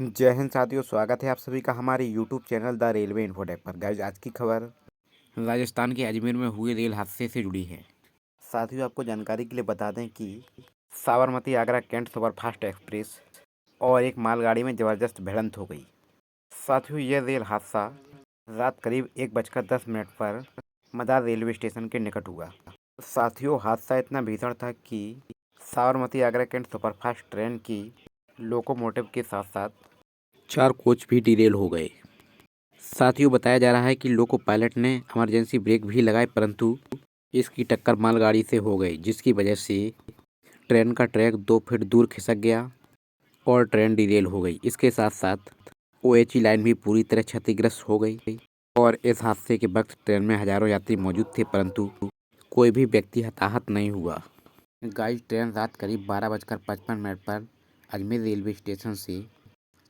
जय हिंद साथियों, स्वागत है आप सभी का हमारे YouTube channel the railway infotech पर। गाइज, आज की खबर राजस्थान के अजमेर में हुए रेल हादसे से जुड़ी है। साथियों, आपको जानकारी के लिए बता दें कि Sabarmati Agra cantt superfast express और एक मालगाड़ी में ज़बरदस्त भिड़ंत हो गई। साथियों, यह रेल हादसा रात करीब 1:10 पर मदार रेलवे स्टेशन के निकट हुआ। साथियों, हादसा इतना भीषण था कि Sabarmati Agra cantt superfast train की लोकोमोटिव के साथ साथ 4 कोच भी डिरेल हो गए। साथियों, बताया जा रहा है कि लोको पायलट ने इमरजेंसी ब्रेक भी लगाए, परंतु इसकी टक्कर मालगाड़ी से हो गई, जिसकी वजह से ट्रेन का ट्रैक 2 फीट दूर खिसक गया और ट्रेन डिरेल हो गई। इसके साथ साथ ओएचई लाइन भी पूरी तरह क्षतिग्रस्त हो गई और इस हादसे के वक्त ट्रेन में हजारों यात्री मौजूद थे, परंतु कोई भी व्यक्ति हताहत नहीं हुआ। गाइस, ट्रेन रात करीब 12:55 पर अजमेर रेलवे स्टेशन से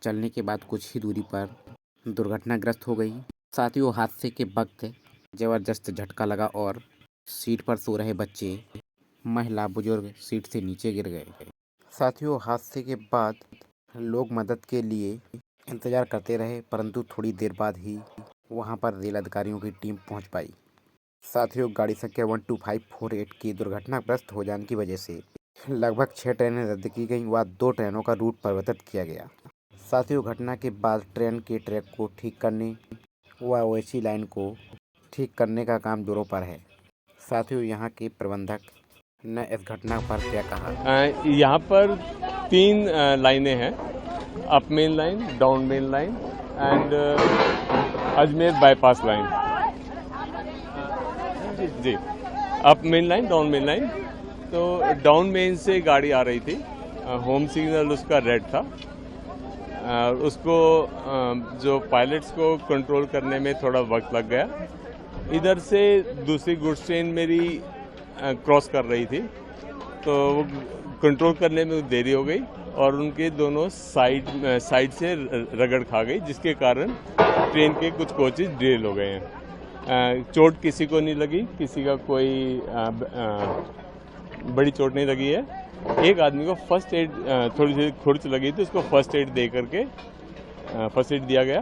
चलने के बाद कुछ ही दूरी पर दुर्घटनाग्रस्त हो गई। साथियों, हादसे के वक्त जबरदस्त झटका लगा और सीट पर सो रहे बच्चे, महिला, बुजुर्ग सीट से नीचे गिर गए। साथियों, हादसे के बाद लोग मदद के लिए इंतजार करते रहे, परंतु थोड़ी देर बाद ही वहां पर रेल अधिकारियों की टीम पहुंच पाई। साथियों, गाड़ी संख्या 12548 की दुर्घटनाग्रस्त हो जाने की वजह से लगभग 6 ट्रेनें रद्द की गईं व 2 ट्रेनों का रूट परिवर्तित किया गया। साथियों, घटना के बाद ट्रेन के ट्रैक को ठीक करने व ओएचई लाइन को ठीक करने का काम जोरों पर है। साथियों, यहाँ के प्रबंधक ने इस घटना पर क्या कहा? यहाँ पर 3 लाइनें हैं, up main line, down main line and Ajmer bypass line. जी, up main line, down main line. तो डाउन मेन से गाड़ी आ रही थी, होम सिग्नल उसका रेड था। उसको जो पायलट्स को कंट्रोल करने में थोड़ा वक्त लग गया। इधर से दूसरी गुड्स ट्रेन मेरी क्रॉस कर रही थी, तो वो कंट्रोल करने में देरी हो गई और उनके दोनों साइड से रगड़ खा गई, जिसके कारण ट्रेन के कुछ कोचेज डिरेल हो गए हैं। चोट किसी को नहीं लगी, किसी का कोई बड़ी चोट नहीं लगी है। एक आदमी को फर्स्ट एड, थोड़ी सी खुरच लगी थी, उसको फर्स्ट एड दे करके फर्स्ट एड दिया गया।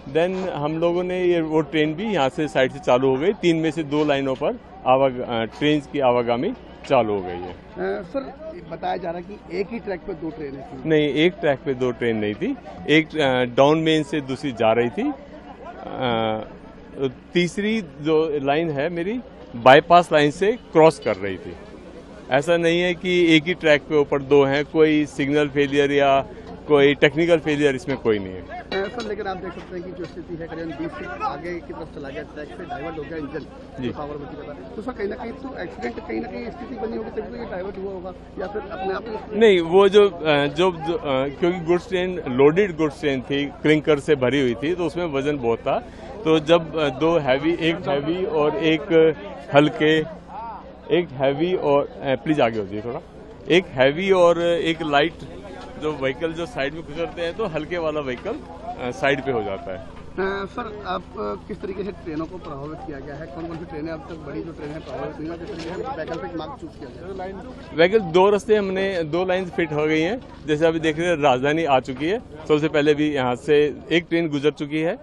देन हम लोगों ने वो ट्रेन भी यहाँ से साइड से चालू हो गई। 3 में से 2 लाइनों पर ट्रेन की आवागमनी चालू हो गई है। सर, बताया जा रहा है कि एक ही ट्रैक पे 2 ट्रेनें थी। नहीं, एक ट्रैक पे 2 ट्रेन नहीं थी। एक डाउन मेन से दूसरी जा रही थी। तीसरी जो लाइन है मेरी बाईपास लाइन से क्रॉस कर रही थी। ऐसा नहीं है कि एक ही ट्रैक पे ऊपर 2 हैं। कोई सिग्नल फेलियर या कोई टेक्निकल फेलियर इसमें कोई नहीं है। सर, लेकिन आप देख सकते हैं कि जो स्थिति है, करीबन 20 फीट आगे की तरफ चला गया, ट्रैक से डाइवर्ट हो गया इंजन जी। साबरमती का था। तो सर, कहीं ना कहीं तो एक्सीडेंट कहीं ना कहीं स्थिति बनी होगी, तभी तो ये डाइवर्ट हुआ होगा, या फिर अपने आप ही? नहीं, वो जो क्योंकि goods train loaded goods train थी, क्लिंकर से भरी हुई थी, तो उसमें वजन बहुत था। तो जब 2 हैवी, एक हैवी और एक हल्के, एक हैवी और प्लीज आगे हो जाइए थोड़ा, एक हैवी और एक लाइट जो व्हीकल जो साइड में गुजरते हैं, तो हल्के वाला व्हीकल साइड पे हो जाता है। सर, आप किस तरीके से ट्रेनों को प्रभावित किया गया है? कौन कौन सी ट्रेनें अब तक बड़ी जो ट्रेनें प्रभावित हुई हैं, किस तरीके से वैकल्पिक मार्ग चूज किया गया? वैकल्पिक 2 रास्ते, हमने 2 लाइन फिट हो गई हैं। जैसे अभी देख रहे हैं, राजधानी आ चुकी है। सबसे पहले भी यहाँ से एक ट्रेन गुजर चुकी है।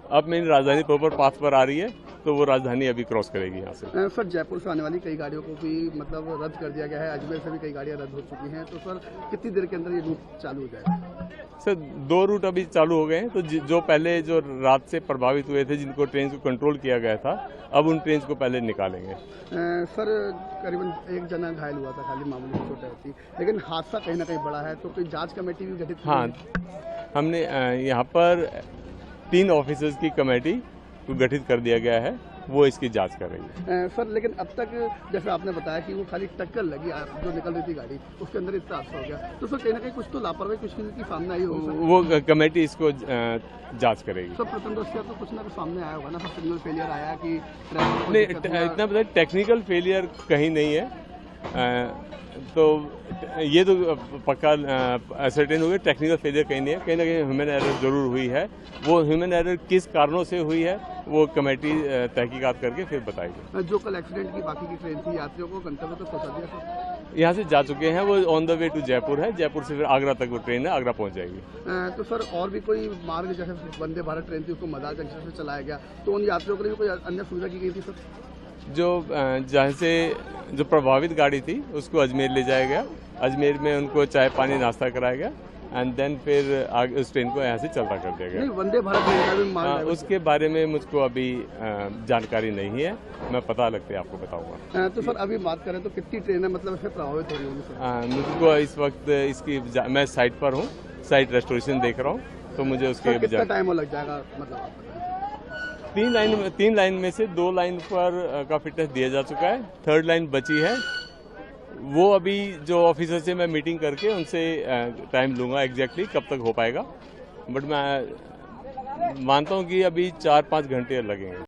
अब मेरी राजधानी प्रॉपर पाथ पर आ रही है, तो वो राजधानी अभी क्रॉस करेगी यहाँ से। सर, जयपुर से आने वाली कई गाड़ियों को भी मतलब रद्द कर दिया गया है। अजमेर से भी कई गाड़ियां रद्द हो चुकी हैं। तो सर, कितनी देर के अंदर ये रूट चालू हो जाएगा? सर, 2 रूट अभी चालू हो गए हैं। तो जो पहले जो रात से प्रभावित हुए थे, जिनको ट्रेन को कंट्रोल किया गया था, अब उन ट्रेन को पहले निकालेंगे। सर, करीबन 1 जना घायल हुआ था, खाली मामूली चोटें थी, लेकिन हादसा कहीं ना कहीं बड़ा है। तो कोई जांच कमेटी भी गठित? हाँ, हमने यहाँ पर 3 ऑफिसर्स की कमेटी को गठित कर दिया गया है, वो इसकी जांच कर रही है। सर, लेकिन अब तक जैसे आपने बताया कि वो खाली टक्कर लगी, जो निकल रही थी गाड़ी, उसके अंदर इतना हादसा हो गया, तो सर कहीं ना कहीं कुछ तो लापरवाही कुछ की सामने आई होगी। वो कमेटी इसको जांच करेगी। सर, प्रथम दृष्टया तो कुछ ना कुछ सामने आया होगा ना, सर, सिग्नल फेलियर आया कि नहीं, इतना पता, टेक्निकल फेलियर कहीं नहीं है। तो ये तो पक्का असर्टेन हो गया, टेक्निकल फेलियर कहीं नहीं है, कहीं ना कहीं ह्यूमन एरर जरूर हुई है। वो ह्यूमन एरर किस कारणों से हुई है वो कमेटी तहकीकात करके फिर बताएगी। जो कल एक्सीडेंट की बाकी की ट्रेन थी, यात्रियों को गंतव्य तक पहुंचा दिया सर? यहाँ से जा चुके हैं, वो on the way to Jaipur है, जयपुर से फिर आगरा तक वो ट्रेन है, आगरा पहुंच जाएगी। तो सर और भी कोई मार्ग, जैसे वंदे भारत ट्रेन थी उसको मदार जंक्शन से चलाया गया, तो उन यात्रियों के लिए भी कोई अन्य सुविधा की गई थी सर? जो जहाँ से जो प्रभावित गाड़ी थी उसको अजमेर ले जाया गया, अजमेर में उनको चाय पानी नाश्ता कराया गया एंड देन फिर आगे उस ट्रेन को यहाँ से चलता कर दिया नहीं, गया। वंदे भारत ट्रेन का भी मार्ग है। उसके बारे में मुझको अभी जानकारी नहीं है, मैं पता लगते आपको बताऊंगा। तो सर अभी बात करें तो कितनी ट्रेनें मतलब इससे प्रभावित हो रही होंगी सर? मुझको इस वक्त मैं साइट पर हूँ, साइट रेस्टोरेशन देख रहा हूँ, तो मुझे उसके कितना टाइम लग जाएगा मतलब आप बताएं? 3 लाइन में से 2 लाइन पर का फिटनेस दिया जा चुका है, 3rd लाइन बची है। वो अभी जो ऑफिसर से मैं मीटिंग करके उनसे टाइम लूंगा एग्जैक्टली कब तक हो पाएगा, बट मैं मानता हूं कि अभी 4-5 घंटे लगेंगे।